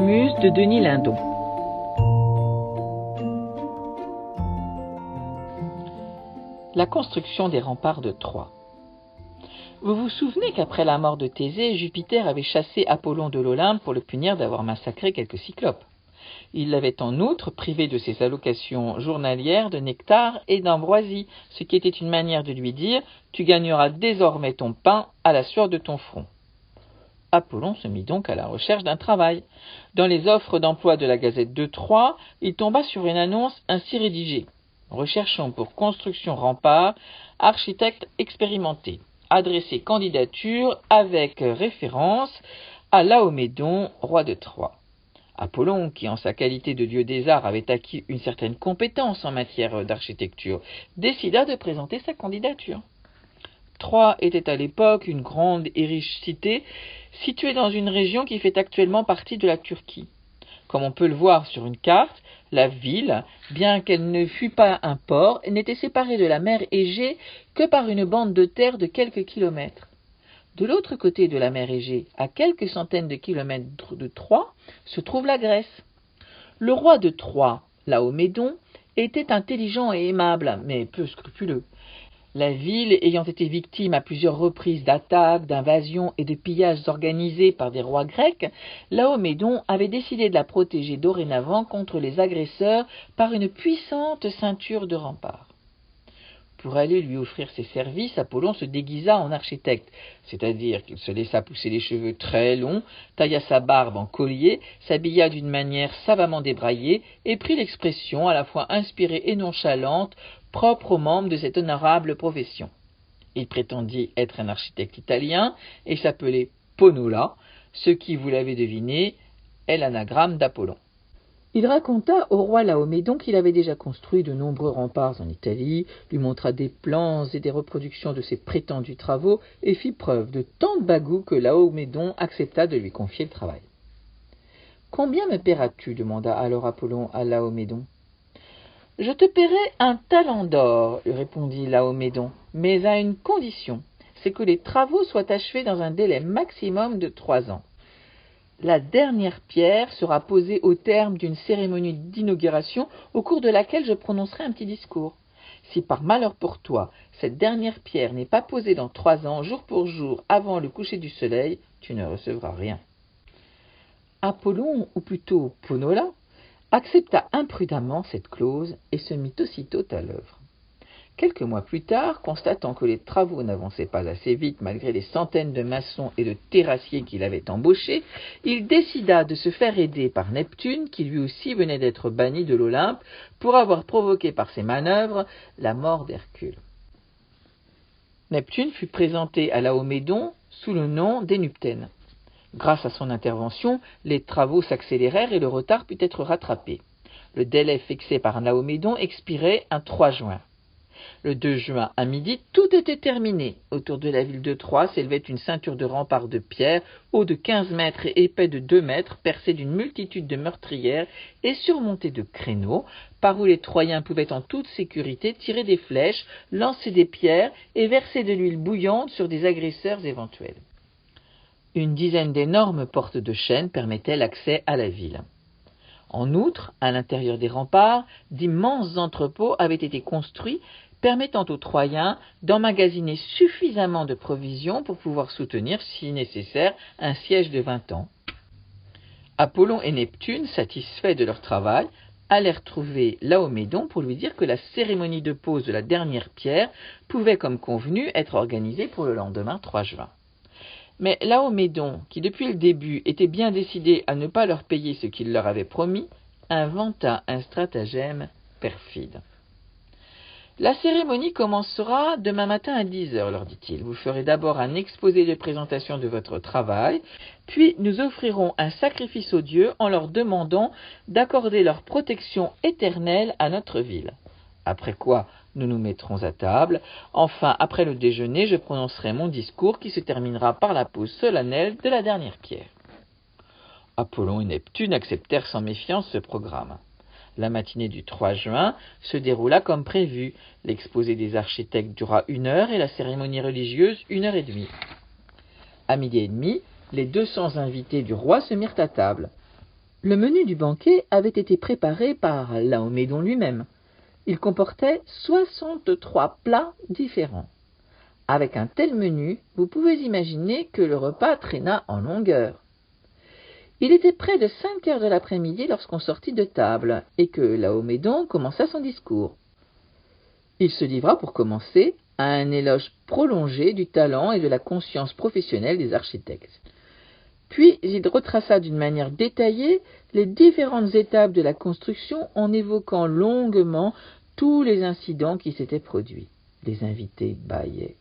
Muse de Denis Lindon. La construction des remparts de Troie. Vous vous souvenez qu'après la mort de Thésée, Jupiter avait chassé Apollon de l'Olympe pour le punir d'avoir massacré quelques cyclopes. Il l'avait en outre privé de ses allocations journalières de nectar et d'ambroisie, ce qui était une manière de lui dire « Tu gagneras désormais ton pain à la sueur de ton front ». Apollon se mit donc à la recherche d'un travail. Dans les offres d'emploi de la Gazette de Troie, il tomba sur une annonce ainsi rédigée. Recherchons pour construction rempart, architecte expérimenté. Adressez candidature avec référence à Laomédon, roi de Troie. Apollon, qui en sa qualité de dieu des arts avait acquis une certaine compétence en matière d'architecture, décida de présenter sa candidature. Troie était à l'époque une grande et riche cité située dans une région qui fait actuellement partie de la Turquie. Comme on peut le voir sur une carte, la ville, bien qu'elle ne fût pas un port, n'était séparée de la mer Égée que par une bande de terre de quelques kilomètres. De l'autre côté de la mer Égée, à quelques centaines de kilomètres de Troie, se trouve la Grèce. Le roi de Troie, Laomédon, était intelligent et aimable, mais peu scrupuleux. La ville ayant été victime à plusieurs reprises d'attaques, d'invasions et de pillages organisés par des rois grecs, Laomédon avait décidé de la protéger dorénavant contre les agresseurs par une puissante ceinture de remparts. Pour aller lui offrir ses services, Apollon se déguisa en architecte, c'est-à-dire qu'il se laissa pousser les cheveux très longs, tailla sa barbe en collier, s'habilla d'une manière savamment débraillée et prit l'expression à la fois inspirée et nonchalante propre aux membres de cette honorable profession. Il prétendit être un architecte italien et s'appelait Ponola, ce qui, vous l'avez deviné, est l'anagramme d'Apollon. Il raconta au roi Laomédon qu'il avait déjà construit de nombreux remparts en Italie, lui montra des plans et des reproductions de ses prétendus travaux et fit preuve de tant de bagou que Laomédon accepta de lui confier le travail. « Combien me paieras-tu » demanda alors Apollon à Laomédon. « Je te paierai un talent d'or, » répondit Laomédon, « mais à une condition, c'est que les travaux soient achevés dans un délai maximum de 3 ans. La dernière pierre sera posée au terme d'une cérémonie d'inauguration au cours de laquelle je prononcerai un petit discours. Si par malheur pour toi, cette dernière pierre n'est pas posée dans 3 ans, jour pour jour, avant le coucher du soleil, tu ne recevras rien. » Apollon, ou plutôt Ponola, accepta imprudemment cette clause et se mit aussitôt à l'œuvre. Quelques mois plus tard, constatant que les travaux n'avançaient pas assez vite malgré les centaines de maçons et de terrassiers qu'il avait embauchés, il décida de se faire aider par Neptune, qui lui aussi venait d'être banni de l'Olympe pour avoir provoqué par ses manœuvres la mort d'Hercule. Neptune fut présenté à Laomédon sous le nom d'Énuptène. Grâce à son intervention, les travaux s'accélérèrent et le retard put être rattrapé. Le délai fixé par Laomédon expirait un 3 juin. Le 2 juin à midi, tout était terminé. Autour de la ville de Troie s'élevait une ceinture de remparts de pierre, haut de 15 mètres et épais de 2 mètres, percé d'une multitude de meurtrières et surmonté de créneaux, par où les Troyens pouvaient en toute sécurité tirer des flèches, lancer des pierres et verser de l'huile bouillante sur des agresseurs éventuels. Une dizaine d'énormes portes de chêne permettaient l'accès à la ville. En outre, à l'intérieur des remparts, d'immenses entrepôts avaient été construits, permettant aux Troyens d'emmagasiner suffisamment de provisions pour pouvoir soutenir, si nécessaire, un siège de 20 ans. Apollon et Neptune, satisfaits de leur travail, allèrent trouver Laomédon pour lui dire que la cérémonie de pose de la dernière pierre pouvait, comme convenu, être organisée pour le lendemain 3 juin. Mais Laomédon, qui depuis le début était bien décidé à ne pas leur payer ce qu'il leur avait promis, inventa un stratagème perfide. « La cérémonie commencera demain matin à 10 heures, leur dit-il. Vous ferez d'abord un exposé de présentation de votre travail, puis nous offrirons un sacrifice aux dieux en leur demandant d'accorder leur protection éternelle à notre ville. Après quoi, nous nous mettrons à table. Enfin, après le déjeuner, je prononcerai mon discours qui se terminera par la pose solennelle de la dernière pierre. » Apollon et Neptune acceptèrent sans méfiance ce programme. La matinée du 3 juin se déroula comme prévu. L'exposé des architectes dura 1 heure et la cérémonie religieuse 1h30. À 12h30, les 200 invités du roi se mirent à table. Le menu du banquet avait été préparé par Laomédon lui-même. Il comportait 63 plats différents. Avec un tel menu, vous pouvez imaginer que le repas traîna en longueur. Il était près de 5 heures de l'après-midi lorsqu'on sortit de table et que Laomédon commença son discours. Il se livra pour commencer à un éloge prolongé du talent et de la conscience professionnelle des architectes. Puis il retraça d'une manière détaillée les différentes étapes de la construction en évoquant longuement tous les incidents qui s'étaient produits. Les invités bâillaient.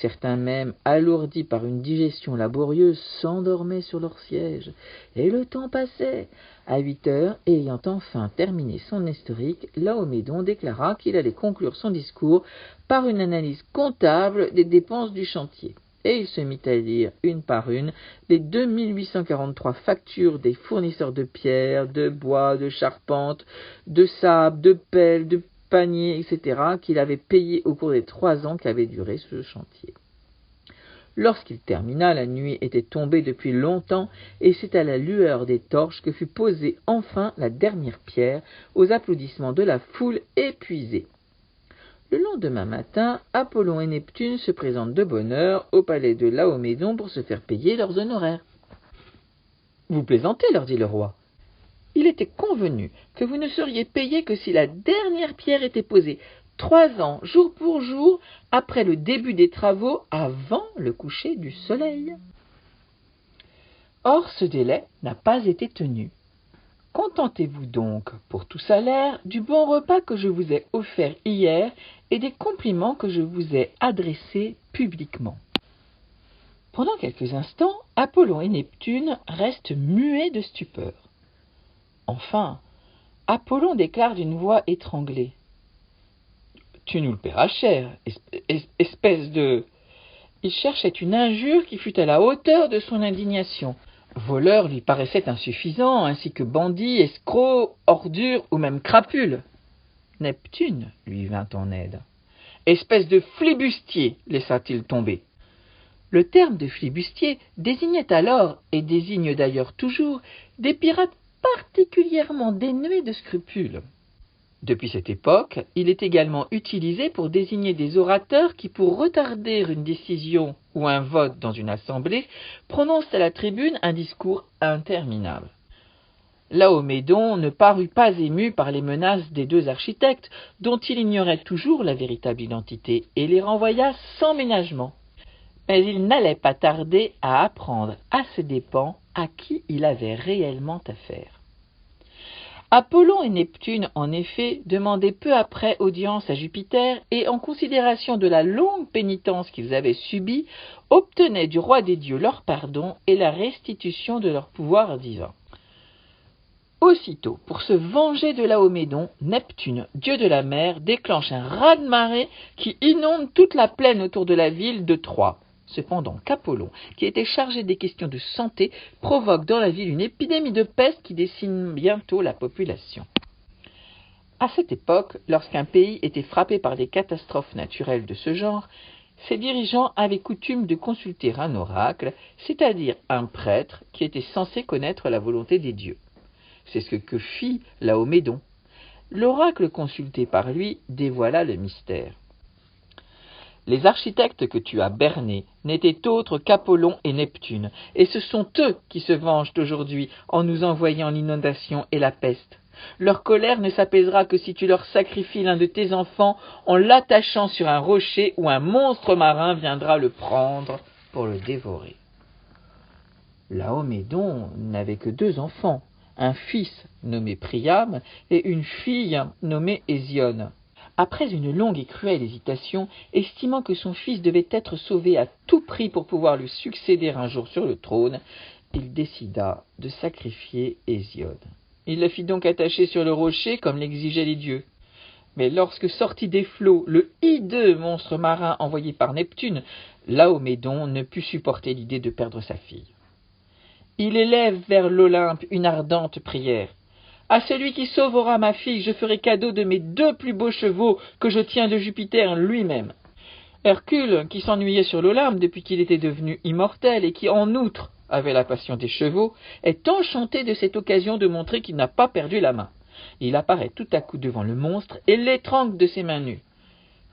Certains même, alourdis par une digestion laborieuse, s'endormaient sur leur siège. Et le temps passait. À 8 heures, ayant enfin terminé son historique, Laomédon déclara qu'il allait conclure son discours par une analyse comptable des dépenses du chantier. Et il se mit à lire, une par une, les 2843 factures des fournisseurs de pierre, de bois, de charpente, de sable, de pelles, de paniers, etc., qu'il avait payés au cours des 3 ans qu'avait duré ce chantier. Lorsqu'il termina, la nuit était tombée depuis longtemps, et c'est à la lueur des torches que fut posée enfin la dernière pierre, aux applaudissements de la foule épuisée. Le lendemain matin, Apollon et Neptune se présentent de bonne heure au palais de Laomédon pour se faire payer leurs honoraires. « Vous plaisantez, leur dit le roi. Il était convenu que vous ne seriez payés que si la dernière pierre était posée 3 ans, jour pour jour, après le début des travaux, avant le coucher du soleil. » Or, ce délai n'a pas été tenu. Contentez-vous donc, pour tout salaire, du bon repas que je vous ai offert hier et des compliments que je vous ai adressés publiquement. Pendant quelques instants, Apollon et Neptune restent muets de stupeur. Enfin, Apollon déclare d'une voix étranglée. « Tu nous le paieras cher, espèce de... » Il cherchait une injure qui fût à la hauteur de son indignation. Voleur lui paraissait insuffisant, ainsi que bandit, escroc, ordure ou même crapule. Neptune lui vint en aide. « Espèce de flibustier !» laissa-t-il tomber. Le terme de flibustier désignait alors, et désigne d'ailleurs toujours, des pirates particulièrement dénués de scrupules. Depuis cette époque, il est également utilisé pour désigner des orateurs qui, pour retarder une décision ou un vote dans une assemblée, prononcent à la tribune un discours interminable. Laomédon ne parut pas ému par les menaces des 2 architectes, dont il ignorait toujours la véritable identité, et les renvoya sans ménagement. Mais il n'allait pas tarder à apprendre à ses dépens à qui il avait réellement affaire. Apollon et Neptune, en effet, demandaient peu après audience à Jupiter et, en considération de la longue pénitence qu'ils avaient subie, obtenaient du roi des dieux leur pardon et la restitution de leur pouvoir divin. Aussitôt, pour se venger de Laomédon, Neptune, dieu de la mer, déclenche un raz-de-marée qui inonde toute la plaine autour de la ville de Troie. Cependant qu'Apollon, qui était chargé des questions de santé, provoque dans la ville une épidémie de peste qui décime bientôt la population. À cette époque, lorsqu'un pays était frappé par des catastrophes naturelles de ce genre, ses dirigeants avaient coutume de consulter un oracle, c'est-à-dire un prêtre qui était censé connaître la volonté des dieux. C'est ce que fit Laomédon. L'oracle consulté par lui dévoila le mystère. Les architectes que tu as bernés n'étaient autres qu'Apollon et Neptune, et ce sont eux qui se vengent aujourd'hui en nous envoyant l'inondation et la peste. Leur colère ne s'apaisera que si tu leur sacrifies l'un de tes enfants en l'attachant sur un rocher où un monstre marin viendra le prendre pour le dévorer. Laomédon n'avait que 2 enfants, un fils nommé Priam et une fille nommée Hésione. Après une longue et cruelle hésitation, estimant que son fils devait être sauvé à tout prix pour pouvoir lui succéder un jour sur le trône, il décida de sacrifier Hésiode. Il la fit donc attacher sur le rocher comme l'exigeaient les dieux. Mais lorsque sortit des flots le hideux monstre marin envoyé par Neptune, Laomédon ne put supporter l'idée de perdre sa fille. Il élève vers l'Olympe une ardente prière. À celui qui sauvera ma fille, je ferai cadeau de mes 2 plus beaux chevaux que je tiens de Jupiter lui-même. Hercule, qui s'ennuyait sur l'Olympe depuis qu'il était devenu immortel et qui, en outre, avait la passion des chevaux, est enchanté de cette occasion de montrer qu'il n'a pas perdu la main. Il apparaît tout à coup devant le monstre et l'étrangle de ses mains nues.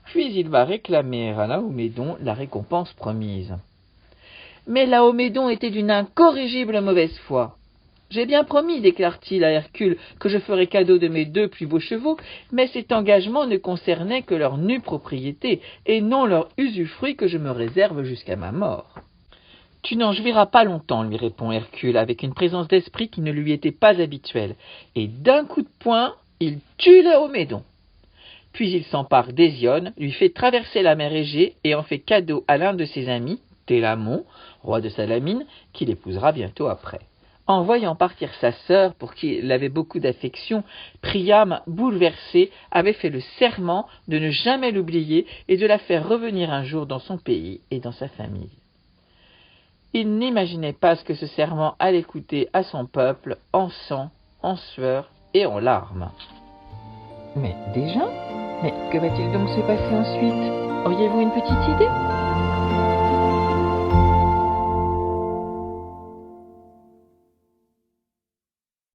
Puis il va réclamer à Laomédon la récompense promise. Mais Laomédon était d'une incorrigible mauvaise foi. J'ai bien promis, déclare-t-il à Hercule, que je ferai cadeau de mes 2 plus beaux chevaux, mais cet engagement ne concernait que leur nue propriété, et non leur usufruit que je me réserve jusqu'à ma mort. Tu n'en jouiras pas longtemps, lui répond Hercule, avec une présence d'esprit qui ne lui était pas habituelle, et d'un coup de poing, il tue Laomédon. Puis il s'empare d'Hésione, lui fait traverser la mer Égée, et en fait cadeau à l'un de ses amis, Télamon, roi de Salamine, qui l'épousera bientôt après. En voyant partir sa sœur, pour qui il avait beaucoup d'affection, Priam, bouleversé, avait fait le serment de ne jamais l'oublier et de la faire revenir un jour dans son pays et dans sa famille. Il n'imaginait pas ce que ce serment allait coûter à son peuple en sang, en sueur et en larmes. Mais déjà ? Mais que va-t-il donc se passer ensuite ? Auriez-vous une petite idée ?